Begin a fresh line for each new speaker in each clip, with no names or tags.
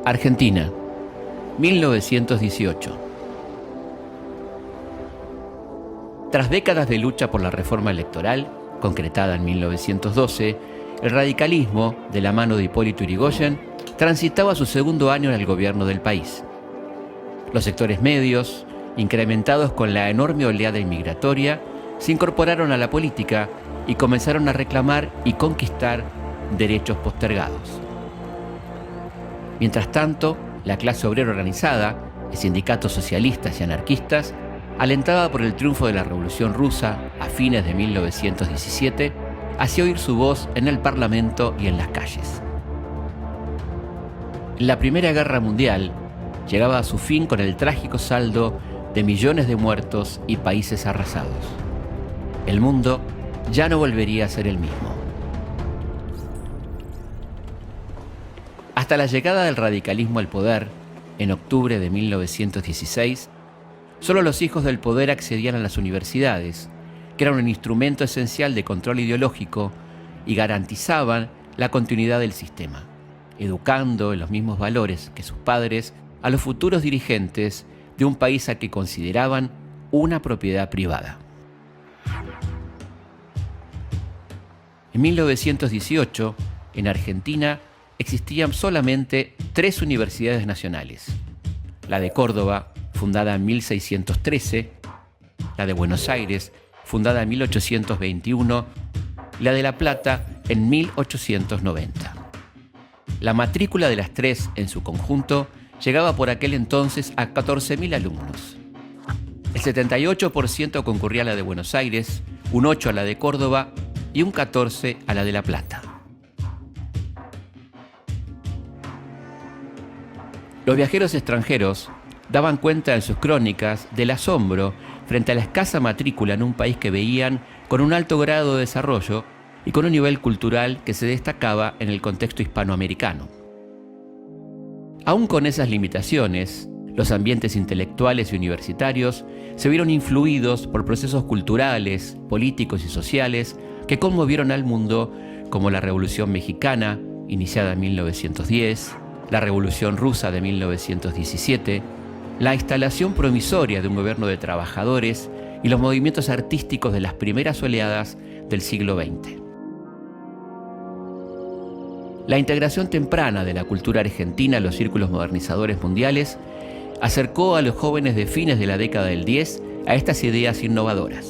Argentina, 1918. Tras décadas de lucha por la reforma electoral, concretada en 1912, el radicalismo, de la mano de Hipólito Yrigoyen, transitaba su segundo año en el gobierno del país. Los sectores medios, incrementados con la enorme oleada inmigratoria, se incorporaron a la política y comenzaron a reclamar y conquistar derechos postergados. Mientras tanto, la clase obrera organizada, de sindicatos socialistas y anarquistas, alentada por el triunfo de la Revolución Rusa a fines de 1917, hacía oír su voz en el Parlamento y en las calles. La Primera Guerra Mundial llegaba a su fin con el trágico saldo de millones de muertos y países arrasados. El mundo ya no volvería a ser el mismo. Hasta la llegada del radicalismo al poder, en octubre de 1916, solo los hijos del poder accedían a las universidades, que eran un instrumento esencial de control ideológico y garantizaban la continuidad del sistema, educando en los mismos valores que sus padres a los futuros dirigentes de un país a que consideraban una propiedad privada. En 1918, en Argentina, existían solamente 3 universidades nacionales: la de Córdoba, fundada en 1613, la de Buenos Aires, fundada en 1821, y la de La Plata en 1890. La matrícula de las 3 en su conjunto llegaba por aquel entonces a 14.000 alumnos. El 78% concurría a la de Buenos Aires, un 8% a la de Córdoba y un 14% a la de La Plata. Los viajeros extranjeros daban cuenta en sus crónicas del asombro frente a la escasa matrícula en un país que veían con un alto grado de desarrollo y con un nivel cultural que se destacaba en el contexto hispanoamericano. Aún con esas limitaciones, los ambientes intelectuales y universitarios se vieron influidos por procesos culturales, políticos y sociales que conmovieron al mundo, como la Revolución Mexicana, iniciada en 1910, la Revolución Rusa de 1917, la instalación provisoria de un gobierno de trabajadores y los movimientos artísticos de las primeras oleadas del siglo XX. La integración temprana de la cultura argentina en los círculos modernizadores mundiales acercó a los jóvenes de fines de la década del 10 a estas ideas innovadoras.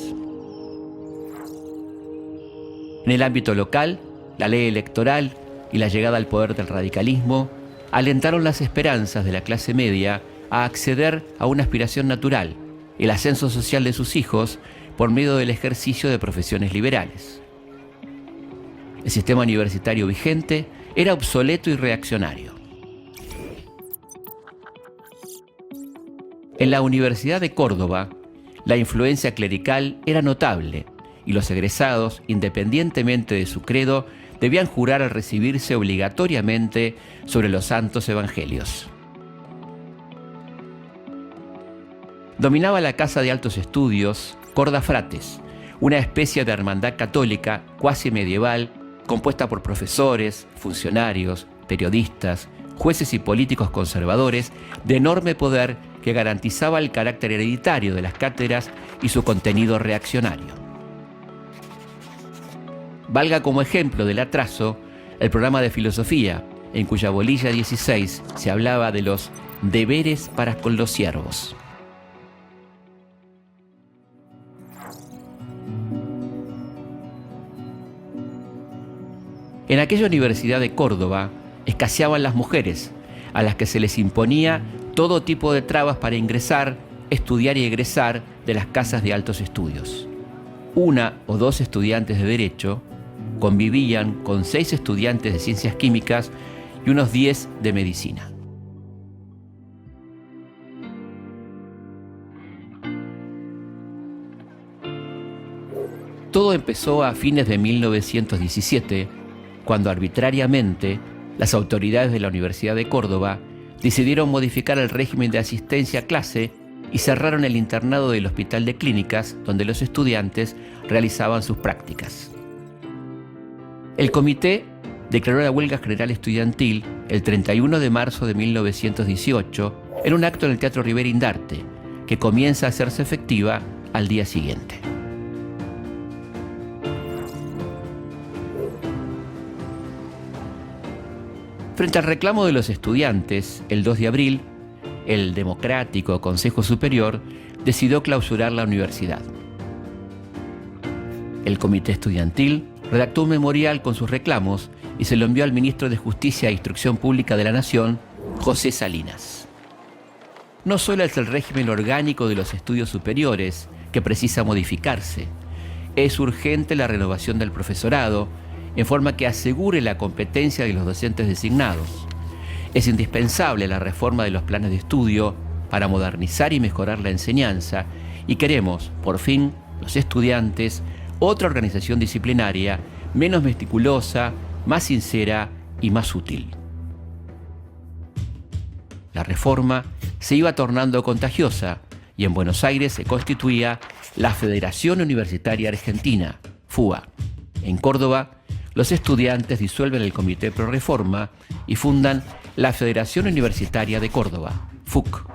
En el ámbito local, la ley electoral y la llegada al poder del radicalismo alentaron las esperanzas de la clase media a acceder a una aspiración natural, el ascenso social de sus hijos por medio del ejercicio de profesiones liberales. El sistema universitario vigente era obsoleto y reaccionario. En la Universidad de Córdoba, la influencia clerical era notable y los egresados, independientemente de su credo, debían jurar al recibirse obligatoriamente sobre los santos evangelios. Dominaba la Casa de Altos Estudios Corda Frates, una especie de hermandad católica cuasi medieval compuesta por profesores, funcionarios, periodistas, jueces y políticos conservadores de enorme poder que garantizaba el carácter hereditario de las cátedras y su contenido reaccionario. Valga como ejemplo del atraso el programa de filosofía, en cuya bolilla 16 se hablaba de los deberes para con los siervos. En aquella Universidad de Córdoba escaseaban las mujeres, a las que se les imponía todo tipo de trabas para ingresar, estudiar y egresar de las casas de altos estudios. 1 o 2 estudiantes de Derecho convivían con 6 estudiantes de Ciencias Químicas y unos 10 de Medicina. Todo empezó a fines de 1917, cuando arbitrariamente las autoridades de la Universidad de Córdoba decidieron modificar el régimen de asistencia a clase y cerraron el internado del Hospital de Clínicas, donde los estudiantes realizaban sus prácticas. El comité declaró la huelga general estudiantil el 31 de marzo de 1918 en un acto en el Teatro Rivera Indarte, que comienza a hacerse efectiva al día siguiente. Frente al reclamo de los estudiantes, el 2 de abril, el democrático Consejo Superior decidió clausurar la universidad. El Comité Estudiantil redactó un memorial con sus reclamos y se lo envió al ministro de Justicia e Instrucción Pública de la Nación, José Salinas. No solo es el régimen orgánico de los estudios superiores que precisa modificarse, es urgente la renovación del profesorado en forma que asegure la competencia de los docentes designados. Es indispensable la reforma de los planes de estudio para modernizar y mejorar la enseñanza, y queremos, por fin, los estudiantes, otra organización disciplinaria menos meticulosa, más sincera y más útil. La reforma se iba tornando contagiosa y en Buenos Aires se constituía la Federación Universitaria Argentina, FUA. En Córdoba, los estudiantes disuelven el Comité Pro Reforma y fundan la Federación Universitaria de Córdoba, FUC.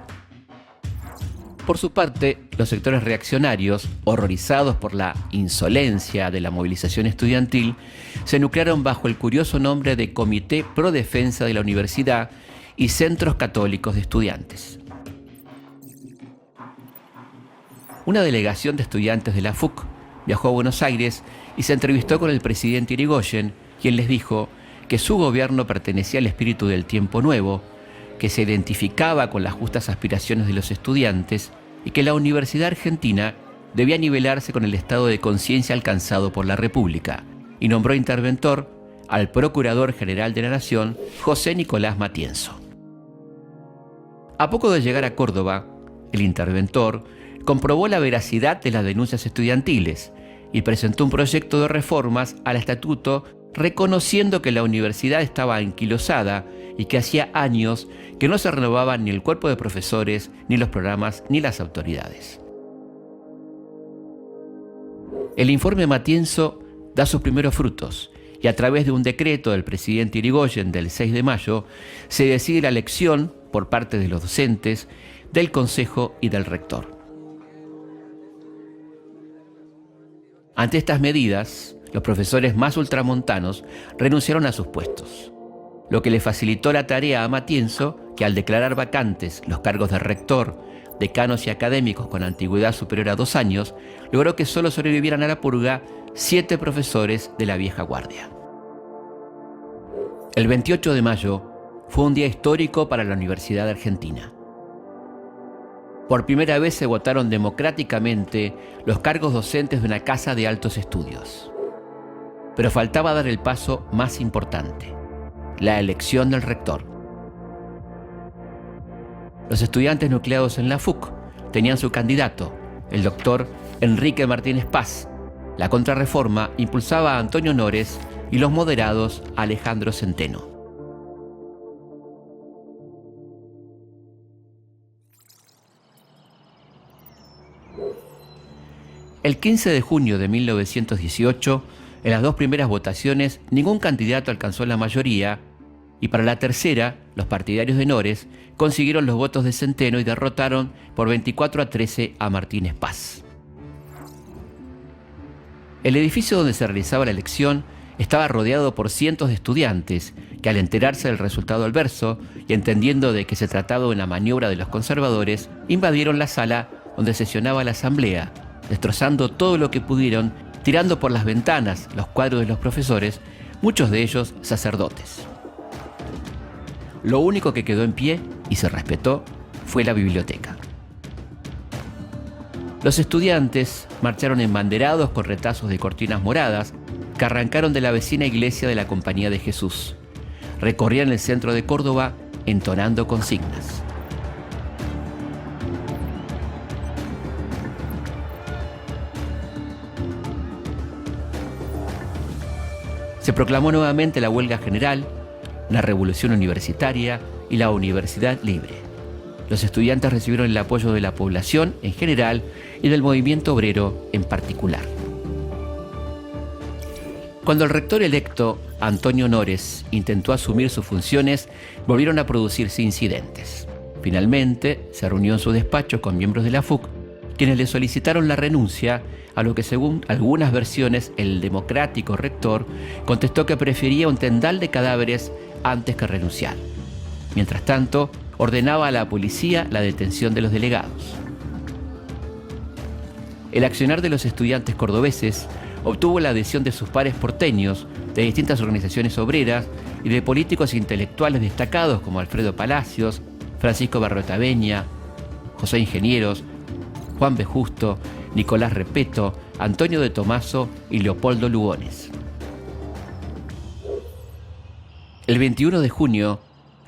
Por su parte, los sectores reaccionarios, horrorizados por la insolencia de la movilización estudiantil, se nuclearon bajo el curioso nombre de Comité Pro Defensa de la Universidad y Centros Católicos de Estudiantes. Una delegación de estudiantes de la FUC viajó a Buenos Aires y se entrevistó con el presidente Irigoyen, quien les dijo que su gobierno pertenecía al espíritu del tiempo nuevo, que se identificaba con las justas aspiraciones de los estudiantes y que la Universidad Argentina debía nivelarse con el estado de conciencia alcanzado por la República, y nombró interventor al Procurador General de la Nación, José Nicolás Matienzo. A poco de llegar a Córdoba, el interventor comprobó la veracidad de las denuncias estudiantiles y presentó un proyecto de reformas al estatuto reconociendo que la universidad estaba anquilosada y que hacía años que no se renovaban ni el cuerpo de profesores, ni los programas, ni las autoridades. El informe Matienzo da sus primeros frutos y a través de un decreto del presidente Irigoyen del 6 de mayo se decide la elección por parte de los docentes, del consejo y del rector. Ante estas medidas, los profesores más ultramontanos renunciaron a sus puestos, lo que le facilitó la tarea a Matienzo, que al declarar vacantes los cargos de rector, decanos y académicos con antigüedad superior a 2 años, logró que solo sobrevivieran a la purga 7 profesores de la vieja guardia. El 28 de mayo fue un día histórico para la Universidad Argentina. Por primera vez se votaron democráticamente los cargos docentes de una casa de altos estudios. Pero faltaba dar el paso más importante: la elección del rector. Los estudiantes nucleados en la FUC tenían su candidato, el doctor Enrique Martínez Paz. La contrarreforma impulsaba a Antonio Nores y los moderados a Alejandro Centeno. El 15 de junio de 1918, en las 2 primeras votaciones, ningún candidato alcanzó la mayoría, y para la tercera, los partidarios de Nores consiguieron los votos de Centeno y derrotaron por 24-13 a Martínez Paz. El edificio donde se realizaba la elección estaba rodeado por cientos de estudiantes que, al enterarse del resultado adverso y entendiendo de que se trataba de una maniobra de los conservadores, invadieron la sala donde sesionaba la asamblea, destrozando todo lo que pudieron, tirando por las ventanas los cuadros de los profesores, muchos de ellos sacerdotes. Lo único que quedó en pie y se respetó fue la biblioteca. Los estudiantes marcharon embanderados con retazos de cortinas moradas que arrancaron de la vecina iglesia de la Compañía de Jesús. Recorrían el centro de Córdoba entonando consignas. Se proclamó nuevamente la huelga general, la revolución universitaria y la universidad libre. Los estudiantes recibieron el apoyo de la población en general y del movimiento obrero en particular. Cuando el rector electo, Antonio Nores, intentó asumir sus funciones, volvieron a producirse incidentes. Finalmente, se reunió en su despacho con miembros de la FUC, quienes le solicitaron la renuncia, a lo que, según algunas versiones, el democrático rector contestó que prefería un tendal de cadáveres antes que renunciar. Mientras tanto, ordenaba a la policía la detención de los delegados. El accionar de los estudiantes cordobeses obtuvo la adhesión de sus pares porteños, de distintas organizaciones obreras y de políticos intelectuales destacados como Alfredo Palacios, Francisco Berroetaveña, José Ingenieros, Juan B. Justo, Nicolás Repeto, Antonio de Tomaso y Leopoldo Lugones. El 21 de junio,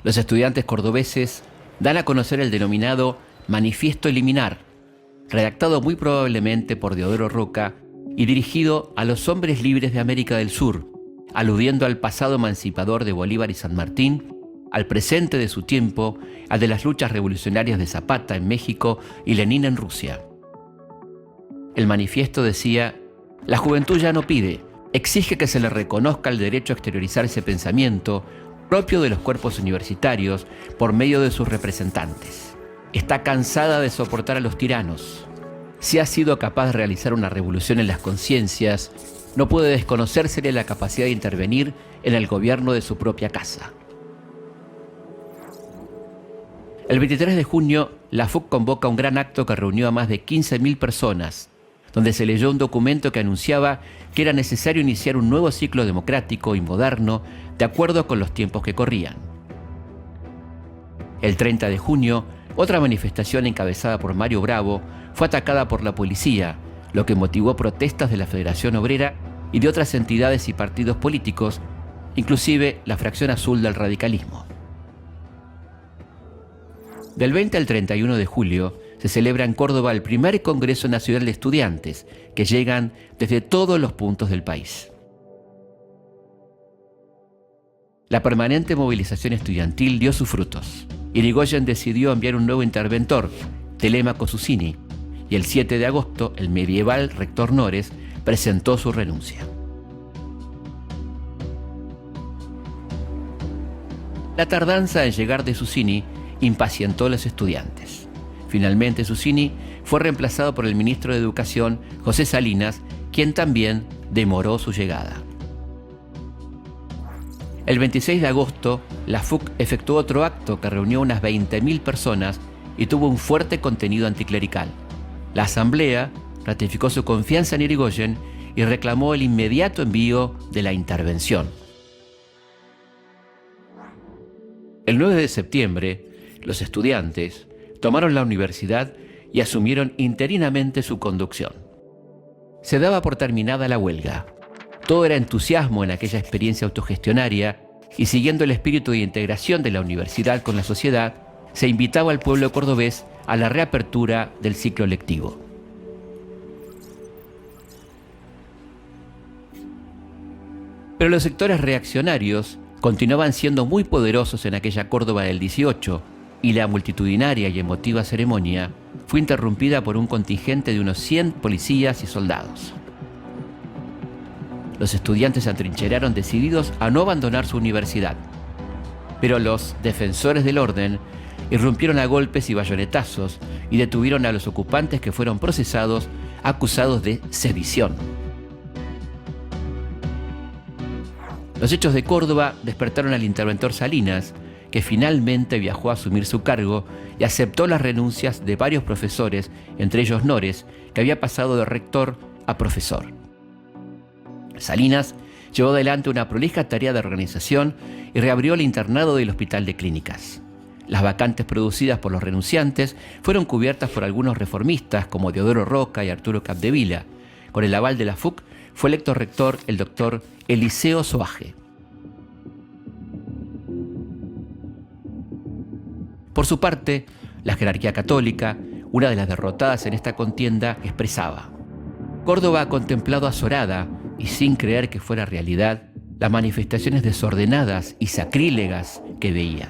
los estudiantes cordobeses dan a conocer el denominado Manifiesto Liminar, redactado muy probablemente por Deodoro Roca y dirigido a los hombres libres de América del Sur, aludiendo al pasado emancipador de Bolívar y San Martín, al presente de su tiempo, al de las luchas revolucionarias de Zapata en México y Lenin en Rusia. El manifiesto decía: la juventud ya no pide, exige que se le reconozca el derecho a exteriorizar ese pensamiento propio de los cuerpos universitarios por medio de sus representantes. Está cansada de soportar a los tiranos. Si ha sido capaz de realizar una revolución en las conciencias, no puede desconocérsele la capacidad de intervenir en el gobierno de su propia casa. El 23 de junio, la FUC convoca un gran acto que reunió a más de 15.000 personas, donde se leyó un documento que anunciaba que era necesario iniciar un nuevo ciclo democrático y moderno de acuerdo con los tiempos que corrían. El 30 de junio, otra manifestación encabezada por Mario Bravo fue atacada por la policía, lo que motivó protestas de la Federación Obrera y de otras entidades y partidos políticos, inclusive la fracción azul del radicalismo. Del 20 al 31 de julio se celebra en Córdoba el primer Congreso Nacional de Estudiantes, que llegan desde todos los puntos del país. La permanente movilización estudiantil dio sus frutos. Irigoyen decidió enviar un nuevo interventor, Telemaco Susini, y el 7 de agosto el medieval rector Nores presentó su renuncia. La tardanza en llegar de Susini impacientó a los estudiantes. Finalmente Susini fue reemplazado por el ministro de Educación, José Salinas, quien también demoró su llegada. El 26 de agosto, la FUC efectuó otro acto que reunió unas 20.000 personas y tuvo un fuerte contenido anticlerical. La asamblea ratificó su confianza en Irigoyen y reclamó el inmediato envío de la intervención. El 9 de septiembre, los estudiantes tomaron la universidad y asumieron interinamente su conducción. Se daba por terminada la huelga. Todo era entusiasmo en aquella experiencia autogestionaria y, siguiendo el espíritu de integración de la universidad con la sociedad, se invitaba al pueblo cordobés a la reapertura del ciclo lectivo. Pero los sectores reaccionarios continuaban siendo muy poderosos en aquella Córdoba del 18, y la multitudinaria y emotiva ceremonia fue interrumpida por un contingente de unos 100 policías y soldados. Los estudiantes se atrincheraron decididos a no abandonar su universidad, pero los defensores del orden irrumpieron a golpes y bayonetazos y detuvieron a los ocupantes, que fueron procesados acusados de sedición. Los hechos de Córdoba despertaron al interventor Salinas, que finalmente viajó a asumir su cargo y aceptó las renuncias de varios profesores, entre ellos Nores, que había pasado de rector a profesor. Salinas llevó adelante una prolija tarea de organización y reabrió el internado del Hospital de Clínicas. Las vacantes producidas por los renunciantes fueron cubiertas por algunos reformistas como Deodoro Roca y Arturo Capdevila. Con el aval de la FUC fue electo rector el doctor Eliseo Soaje. Por su parte, la jerarquía católica, una de las derrotadas en esta contienda, expresaba: Córdoba ha contemplado azorada, y sin creer que fuera realidad, las manifestaciones desordenadas y sacrílegas que veía.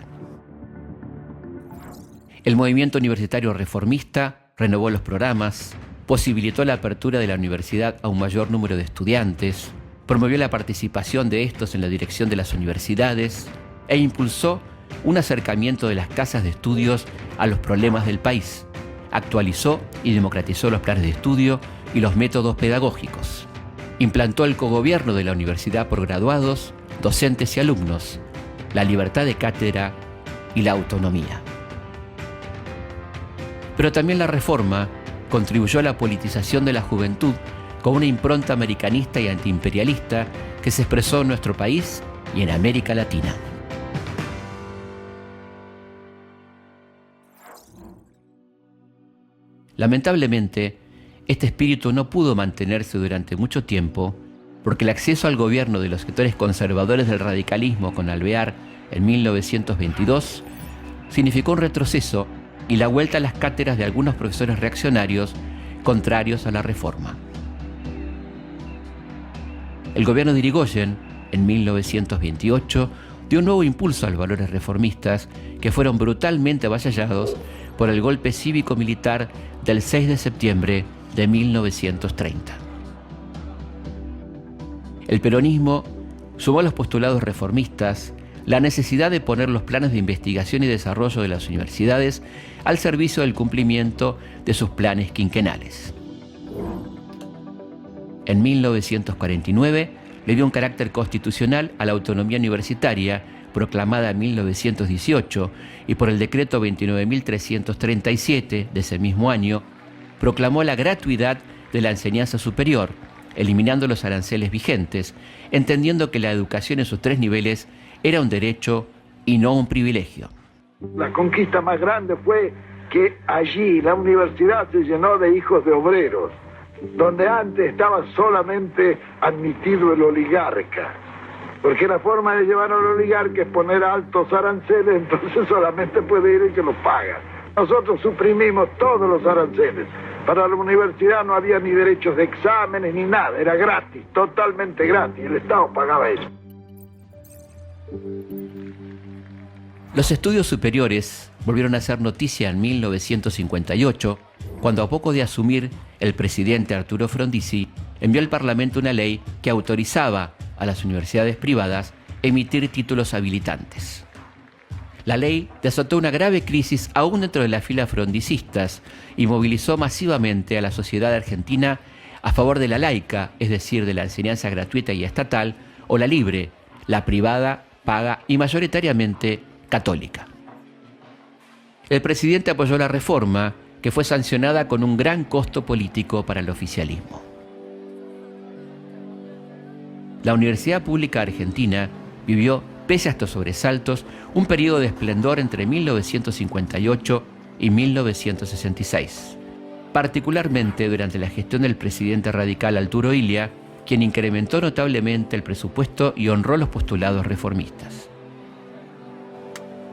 El movimiento universitario reformista renovó los programas, posibilitó la apertura de la universidad a un mayor número de estudiantes, promovió la participación de estos en la dirección de las universidades e impulsó un acercamiento de las casas de estudios a los problemas del país. Actualizó y democratizó los planes de estudio y los métodos pedagógicos. Implantó el cogobierno de la universidad por graduados, docentes y alumnos, la libertad de cátedra y la autonomía. Pero también la Reforma contribuyó a la politización de la juventud con una impronta americanista y antiimperialista que se expresó en nuestro país y en América Latina. Lamentablemente, este espíritu no pudo mantenerse durante mucho tiempo porque el acceso al gobierno de los sectores conservadores del radicalismo con Alvear en 1922 significó un retroceso y la vuelta a las cátedras de algunos profesores reaccionarios contrarios a la Reforma. El gobierno de Irigoyen, en 1928, dio un nuevo impulso a los valores reformistas que fueron brutalmente avasallados por el golpe cívico-militar del 6 de septiembre de 1930. El peronismo sumó a los postulados reformistas la necesidad de poner los planes de investigación y desarrollo de las universidades al servicio del cumplimiento de sus planes quinquenales. En 1949 le dio un carácter constitucional a la autonomía universitaria proclamada en 1918 y por el decreto 29.337 de ese mismo año, proclamó la gratuidad de la enseñanza superior, eliminando los aranceles vigentes, entendiendo que la educación en sus 3 niveles era un derecho y no un privilegio.
La conquista más grande fue que allí la universidad se llenó de hijos de obreros, donde antes estaba solamente admitido el oligarca, porque la forma de llevar al oligarca es poner altos aranceles, entonces solamente puede ir el que lo paga. Nosotros suprimimos todos los aranceles. Para la universidad no había ni derechos de exámenes ni nada, era gratis, totalmente gratis, el Estado pagaba eso.
Los estudios superiores volvieron a ser noticia en 1958, cuando a poco de asumir el presidente Arturo Frondizi envió al Parlamento una ley que autorizaba a las universidades privadas emitir títulos habilitantes. La ley desató una grave crisis aún dentro de las filas frondicistas y movilizó masivamente a la sociedad argentina a favor de la laica, es decir, de la enseñanza gratuita y estatal, o la libre, la privada, paga y mayoritariamente católica. El presidente apoyó la reforma, que fue sancionada con un gran costo político para el oficialismo. La Universidad Pública Argentina vivió, pese a estos sobresaltos, un periodo de esplendor entre 1958 y 1966, particularmente durante la gestión del presidente radical Arturo Illia, quien incrementó notablemente el presupuesto y honró los postulados reformistas.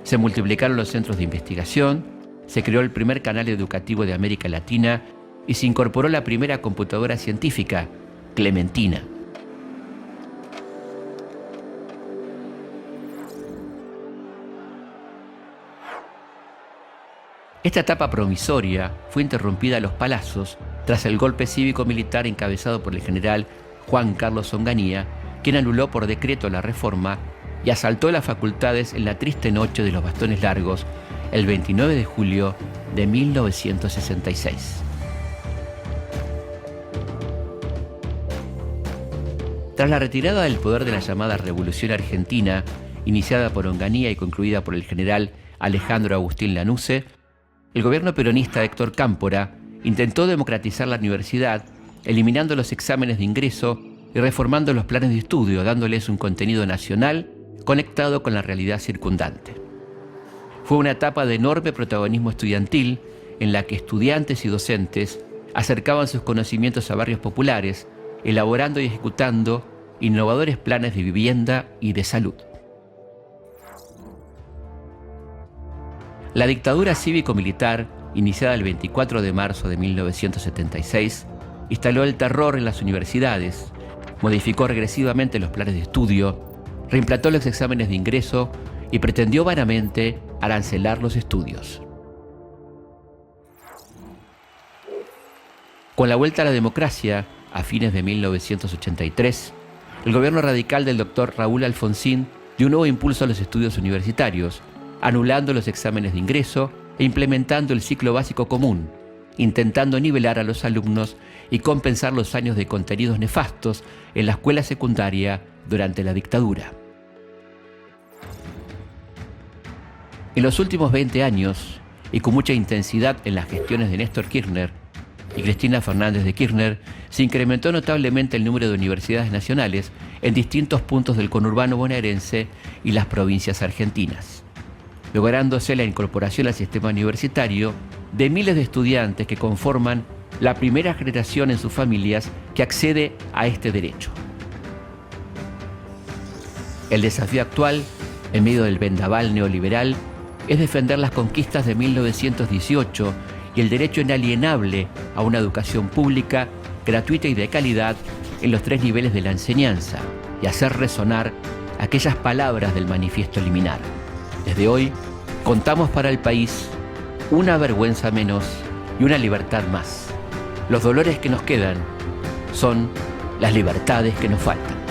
Se multiplicaron los centros de investigación, se creó el primer canal educativo de América Latina y se incorporó la primera computadora científica, Clementina. Esta etapa promisoria fue interrumpida a los palazos tras el golpe cívico-militar encabezado por el general Juan Carlos Onganía, quien anuló por decreto la reforma y asaltó las facultades en la triste noche de los bastones largos, el 29 de julio de 1966. Tras la retirada del poder de la llamada Revolución Argentina, iniciada por Onganía y concluida por el general Alejandro Agustín Lanusse, el gobierno peronista de Héctor Cámpora intentó democratizar la universidad, eliminando los exámenes de ingreso y reformando los planes de estudio, dándoles un contenido nacional conectado con la realidad circundante. Fue una etapa de enorme protagonismo estudiantil en la que estudiantes y docentes acercaban sus conocimientos a barrios populares, elaborando y ejecutando innovadores planes de vivienda y de salud. La dictadura cívico-militar, iniciada el 24 de marzo de 1976, instaló el terror en las universidades, modificó regresivamente los planes de estudio, reimplantó los exámenes de ingreso y pretendió vanamente arancelar los estudios. Con la vuelta a la democracia, a fines de 1983, el gobierno radical del doctor Raúl Alfonsín dio un nuevo impulso a los estudios universitarios, anulando los exámenes de ingreso e implementando el ciclo básico común, intentando nivelar a los alumnos y compensar los años de contenidos nefastos en la escuela secundaria durante la dictadura. En los últimos 20 años, y con mucha intensidad en las gestiones de Néstor Kirchner y Cristina Fernández de Kirchner, se incrementó notablemente el número de universidades nacionales en distintos puntos del conurbano bonaerense y las provincias argentinas, lográndose la incorporación al sistema universitario de miles de estudiantes que conforman la primera generación en sus familias que accede a este derecho. El desafío actual, en medio del vendaval neoliberal, es defender las conquistas de 1918 y el derecho inalienable a una educación pública, gratuita y de calidad en los 3 niveles de la enseñanza, y hacer resonar aquellas palabras del manifiesto liminar. Desde hoy, contamos para el país una vergüenza menos y una libertad más. Los dolores que nos quedan son las libertades que nos faltan.